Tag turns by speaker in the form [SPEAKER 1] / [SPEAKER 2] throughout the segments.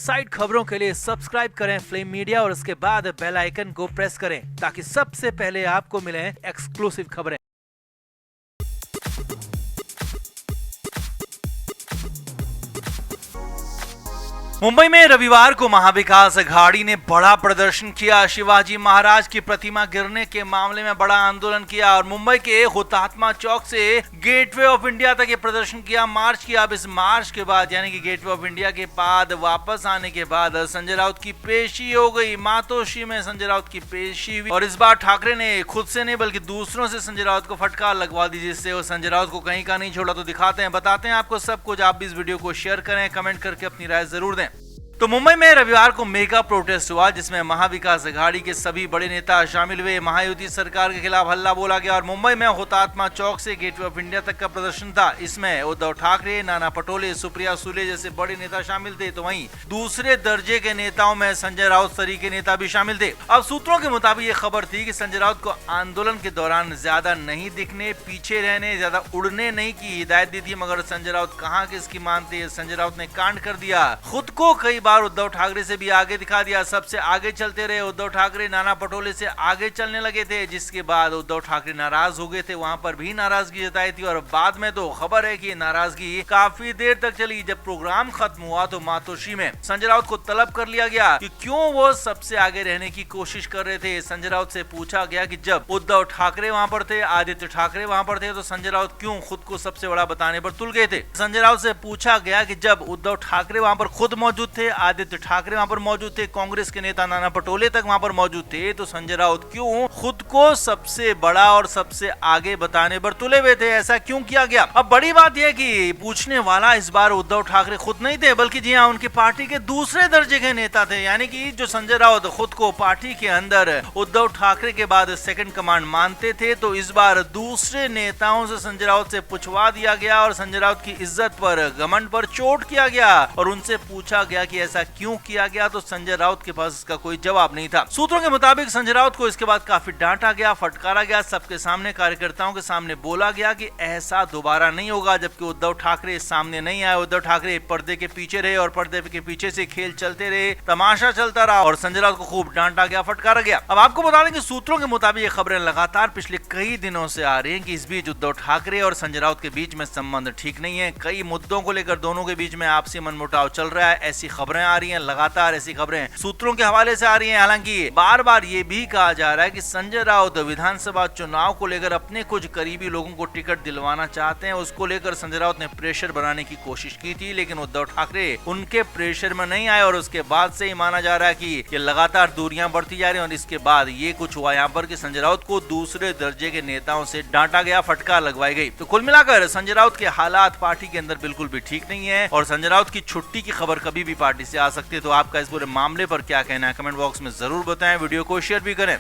[SPEAKER 1] Side खबरों के लिए सब्सक्राइब करें फ्लेम मीडिया और उसके बाद बेल आइकन को प्रेस करें ताकि सबसे पहले आपको मिले एक्सक्लूसिव खबरें। मुंबई में रविवार को महाविकास अघाड़ी ने बड़ा प्रदर्शन किया। शिवाजी महाराज की प्रतिमा गिरने के मामले में बड़ा आंदोलन किया और मुंबई के हुतात्मा चौक से गेटवे ऑफ इंडिया तक ये प्रदर्शन किया, मार्च किया। अब इस मार्च के बाद यानी कि गेटवे ऑफ इंडिया के बाद वापस आने के बाद संजय राउत की पेशी हो गई। मातोश्री में संजय राउत की पेशी हुई और इस बार ठाकरे ने खुद से नहीं बल्कि दूसरों से संजय राउत को फटकार लगवा दी, जिससे वो संजय राउत को कहीं का नहीं छोड़ा। तो दिखाते हैं, बताते हैं आपको सब कुछ। आप भी इस वीडियो को शेयर करें, कमेंट करके अपनी राय जरूर दें। तो मुंबई में रविवार को मेगा प्रोटेस्ट हुआ जिसमें महाविकास अघाड़ी के सभी बड़े नेता शामिल हुए। महायुति सरकार के खिलाफ हल्ला बोला गया और मुंबई में हुतात्मा चौक से गेटवे ऑफ इंडिया तक का प्रदर्शन था। इसमें उद्धव ठाकरे, नाना पटोले, सुप्रिया सुले जैसे बड़े नेता शामिल थे। तो वहीं दूसरे दर्जे के नेताओं में संजय राउत सरी के नेता भी शामिल थे। अब सूत्रों के मुताबिक ये खबर थी कि संजय राउत को आंदोलन के दौरान ज्यादा नहीं दिखने, पीछे रहने, ज्यादा उड़ने नहीं की हिदायत दी थी, मगर संजय राउत कहाँ किसकी मानते। संजय राउत ने कांड कर दिया, खुद को कई उद्धव ठाकरे से भी आगे दिखा दिया। सबसे आगे चलते रहे उद्धव ठाकरे, नाना पटोले से आगे चलने लगे थे, जिसके बाद उद्धव ठाकरे नाराज हो गए थे। वहां पर भी नाराजगी जताई थी और बाद में तो खबर है कि नाराजगी काफी देर तक चली। जब प्रोग्राम खत्म हुआ तो मातोश्री में संजय राउत को तलब कर लिया गया कि क्यों वो सबसे आगे रहने की कोशिश कर रहे थे। संजय राउत से पूछा गया कि जब उद्धव ठाकरे वहां पर थे, आदित्य ठाकरे वहां पर थे, तो संजय राउत क्यों खुद को सबसे बड़ा बताने पर तुल गए थे। संजय राउत से पूछा गया कि जब उद्धव ठाकरे वहां पर खुद मौजूद थे, आदित्य ठाकरे वहां पर मौजूद थे, कांग्रेस के नेता नाना पटोले तक वहां पर मौजूद थे, तो संजय राउत क्यों खुद को सबसे बड़ा और सबसे आगे बताने पर तुले हुए थे, ऐसा क्यों किया गया। अब बड़ी बात यह कि पूछने वाला इस बार उद्धव ठाकरे खुद नहीं थे, बल्कि जी हाँ, उनकी पार्टी के दूसरे दर्जे के नेता थे। यानी कि जो संजय राउत खुद को पार्टी के अंदर उद्धव ठाकरे के बाद सेकंड कमांड मानते थे, तो इस बार दूसरे नेताओं से संजय राउत से पूछवा दिया गया और संजय राउत की इज्जत पर, घमंड पर चोट किया गया और उनसे पूछा गया कि ऐसा क्यों किया गया। तो संजय राउत के पास इसका कोई जवाब नहीं था। सूत्रों के मुताबिक संजय राउत को इसके बाद काफी डांटा गया, फटकारा गया, सबके सामने, कार्यकर्ताओं के सामने बोला गया कि ऐसा दोबारा नहीं होगा। जबकि उद्धव ठाकरे सामने नहीं आए, उद्धव ठाकरे पर्दे के पीछे रहे और पर्दे के पीछे से खेल चलते रहे, तमाशा चलता रहा और संजय राउत को खूब डांटा गया, फटकारा गया। अब आपको बता दें कि सूत्रों के मुताबिक ये खबरें लगातार पिछले कई दिनों से आ रही हैं कि इस बीच उद्धव ठाकरे और संजय राउत के बीच में संबंध ठीक नहीं है। कई मुद्दों को लेकर दोनों के बीच में आपसी मनमुटाव चल रहा है, ऐसी खबरें आ रही हैं, लगातार ऐसी खबरें सूत्रों के हवाले से आ रही हैं। हालांकि बार बार ये भी कहा जा रहा है कि संजय राउत विधानसभा चुनाव को लेकर अपने कुछ करीबी लोगों को टिकट दिलवाना चाहते हैं। उसको लेकर संजय राउत ने प्रेशर बनाने की कोशिश की थी, लेकिन उद्धव ठाकरे उनके प्रेशर में नहीं आए और उसके बाद से ही माना जा रहा है कि ये लगातार दूरियां बढ़ती जा रही हैं और इसके बाद ये कुछ हुआ यहाँ पर कि संजय राउत को दूसरे दर्जे के नेताओं से डांटा गया, फटकार लगवाई गई। तो कुल मिलाकर संजय राउत के हालात पार्टी के अंदर बिल्कुल भी ठीक नहीं है और संजय राउत की छुट्टी की खबर कभी भी पार्टी से आ सकती है। तो आपका इस पूरे मामले पर क्या कहना है, कमेंट बॉक्स में जरूर बताएं, वीडियो को शेयर भी करें।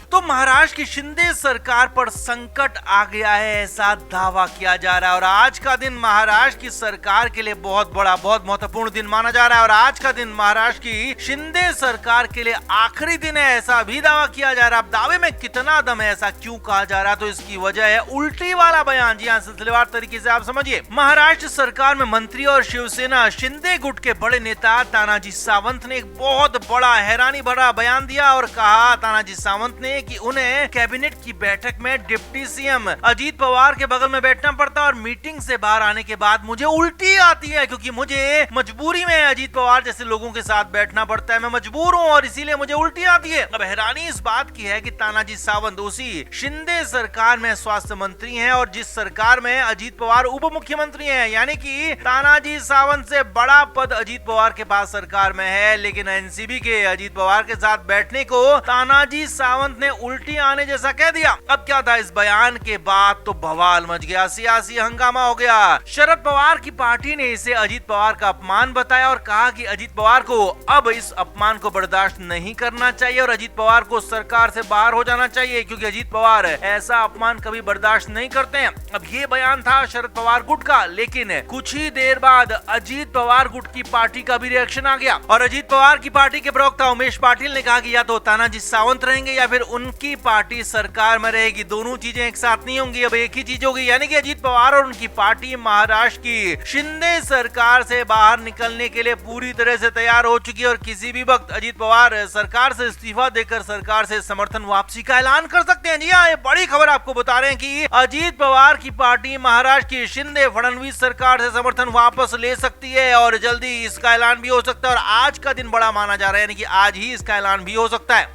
[SPEAKER 1] तो महाराष्ट्र की शिंदे सरकार पर संकट आ गया है, ऐसा दावा किया जा रहा है और आज का दिन महाराष्ट्र की सरकार के लिए बहुत बड़ा, बहुत महत्वपूर्ण दिन माना जा रहा है और आज का दिन महाराष्ट्र की शिंदे सरकार के लिए आखिरी दिन है, ऐसा भी दावा किया जा रहा है। अब दावे में कितना दम है, ऐसा क्यों कहा जा रहा है, तो इसकी वजह है उल्टी वाला बयान। जी हाँ, सिलसिलेवार तरीके से आप समझिए। महाराष्ट्र सरकार में मंत्री और शिवसेना शिंदे गुट के बड़े नेता तानाजी सावंत ने एक बहुत बड़ा, हैरानी भरा बयान दिया और कहा तानाजी सावंत ने कि उन्हें कैबिनेट की बैठक में डिप्टी सीएम अजीत पवार के बगल में बैठना पड़ता है और मीटिंग से बाहर आने के बाद मुझे उल्टी आती है क्योंकि मुझे मजबूरी में अजीत पवार जैसे लोगों के साथ बैठना पड़ता है, मैं मजबूर हूं और इसीलिए मुझे उल्टी आती है। अब हैरानी इस बात की है कि तानाजी सावंत उसी शिंदे सरकार में स्वास्थ्य मंत्री हैं और जिस सरकार में अजीत पवार उप मुख्यमंत्री हैं, यानी कि तानाजी सावंत से बड़ा पद अजीत पवार के पास सरकार में है, लेकिन एनसीबी के अजीत पवार के साथ बैठने को तानाजी सावंत ने उल्टी आने जैसा कह दिया। अब क्या था, इस बयान के बाद तो बवाल मच गया, सियासी हंगामा हो गया। शरद पवार की पार्टी ने इसे अजीत पवार का अपमान बताया और कहा कि अजीत पवार को अब इस अपमान को बर्दाश्त नहीं करना चाहिए और अजीत पवार को सरकार से बाहर हो जाना चाहिए क्योंकि अजीत पवार ऐसा अपमान कभी बर्दाश्त नहीं करते हैं। अब ये बयान था शरद पवार गुट का, लेकिन कुछ ही देर बाद अजीत पवार गुट की पार्टी का भी रिएक्शन आ गया और अजीत पवार की पार्टी के प्रवक्ता उमेश पाटिल ने कहा कि या तो तानाजी सावंत रहेंगे या फिर उनकी पार्टी सरकार में रहेगी। दोनों चीजें एक साथ नहीं होंगी, अब एक ही चीज होगी, यानी कि अजीत पवार और उनकी पार्टी महाराष्ट्र की शिंदे सरकार से बाहर निकलने के लिए पूरी तरह से तैयार हो चुकी है और किसी भी वक्त अजीत पवार सरकार से इस्तीफा देकर सरकार से समर्थन वापसी का ऐलान कर सकते हैं। जी हाँ, ये बड़ी खबर आपको बता रहे हैं कि अजीत पवार की पार्टी महाराष्ट्र की शिंदे फडणवीस सरकार से समर्थन वापस ले सकती है और जल्दी इसका ऐलान भी हो सकता है और आज का दिन बड़ा माना जा रहा है, यानी कि आज ही इसका ऐलान भी हो सकता है।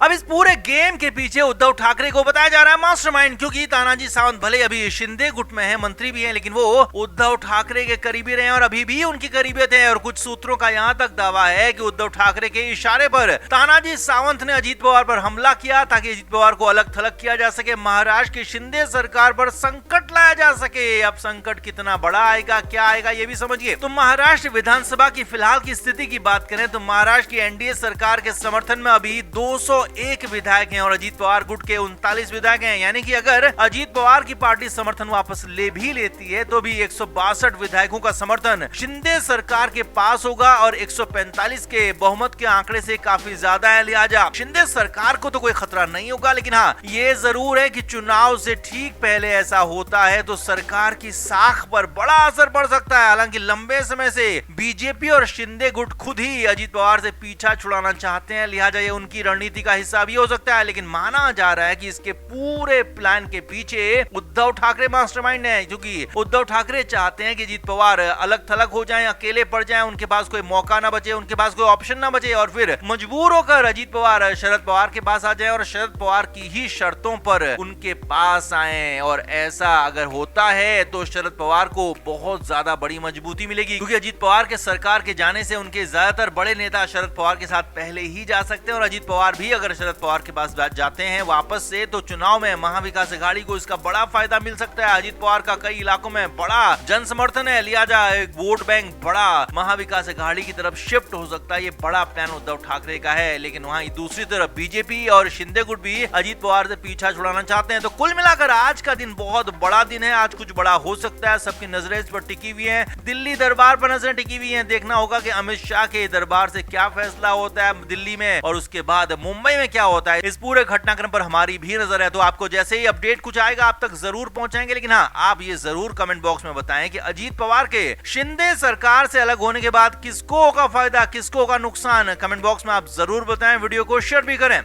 [SPEAKER 1] अब इस पूरे गेम के पीछे उद्धव ठाकरे को बताया जा रहा है मास्टरमाइंड, क्योंकि तानाजी सावंत भले अभी शिंदे गुट में है, मंत्री भी हैं, लेकिन वो उद्धव ठाकरे के करीबी रहे और अभी भी उनकी करीबियत है। और कुछ सूत्रों का यहां तक दावा है कि उद्धव ठाकरे के इशारे पर तानाजी सावंत ने अजीत पवार पर हमला किया ताकि अजीत पवार को अलग थलग किया जा सके, महाराष्ट्र की शिंदे सरकार पर संकट लाया जा सके। अब संकट कितना बड़ा आएगा, क्या आएगा, ये भी समझिए। तो महाराष्ट्र विधानसभा की फिलहाल की स्थिति की बात करें तो महाराष्ट्र की एनडीए सरकार के समर्थन में अभी 201 विधायक हैं और अजीत पवार गुट के 39 विधायक हैं, यानी कि अगर अजीत पवार की पार्टी समर्थन वापस ले भी लेती है तो भी 162 विधायकों का समर्थन शिंदे सरकार के पास होगा और 145 के बहुमत के आंकड़े से काफी ज्यादा है। लिहाजा शिंदे सरकार को तो कोई खतरा नहीं होगा, लेकिन हाँ, ये जरूर है कि चुनाव से ठीक पहले ऐसा होता है तो सरकार की साख पर बड़ा असर पड़ सकता है। हालांकि लंबे समय से बीजेपी और शिंदे गुट खुद ही अजीत पवार से पीछा छुड़ाना चाहते हैं, लिहाजा ये उनकी रणनीति का हिस्सा भी हो सकता है। लेकिन माना जा रहा है कि इसके पूरे प्लान के पीछे उद्धव ठाकरे मास्टरमाइंड है, क्योंकि उद्धव ठाकरे चाहते हैं कि अजीत पवार अलग थलग हो जाएं, अकेले पड़ जाएं, उनके पास कोई मौका ना बचे, उनके पास कोई ऑप्शन ना बचे और फिर मजबूर होकर अजीत पवार शरद पवार के पास आ जाए और शरद पवार की ही शर्तों पर उनके पास आए। और ऐसा अगर होता है तो शरद पवार को बहुत ज्यादा बड़ी मजबूती मिलेगी, क्योंकि अजीत पवार के सरकार के जाने से उनके ज्यादातर बड़े नेता शरद पवार के साथ पहले ही जा सकते हैं और अजीत पवार भी अगर शरद पवार के पास जाते हैं वापस से तो चुनाव में महाविकास अघाड़ी को इसका बड़ा फायदा मिल सकता है। अजीत पवार का कई इलाकों में बड़ा जन समर्थन है, लिहाजा एक वोट बैंक बड़ा महाविकास अघाड़ी की तरफ शिफ्ट हो सकता है। ये बड़ा प्लान उद्धव ठाकरे का है, लेकिन वहीं दूसरी तरफ बीजेपी और शिंदे गुट भी अजीत पवार से पीछा छुड़ाना चाहते हैं। तो कुल मिलाकर आज का दिन बहुत बड़ा दिन है, आज कुछ बड़ा हो सकता है। सबकी नजरें इस पर टिकी हुई है, दिल्ली दरबार पर नजरें टिकी हुई है। देखना होगा कि अमित शाह के दरबार से क्या फैसला होता है दिल्ली में और उसके बाद मुंबई में क्या होता है। इस पूरे घटनाक्रम पर हमारी भी नजर है, तो आपको जैसे ही अपडेट कुछ आएगा आप तक जरूर पहुंचाएंगे। लेकिन हाँ, आप ये जरूर कमेंट बॉक्स में बताएं कि अजीत पवार के शिंदे सरकार से अलग होने के बाद किसको होगा फायदा, किसको होगा नुकसान। कमेंट बॉक्स में आप जरूर बताएं, वीडियो को शेयर भी करें।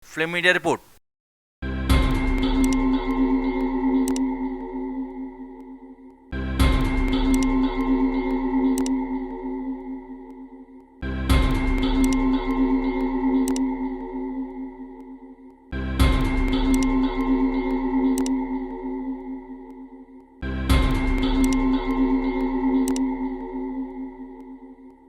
[SPEAKER 1] Film media report.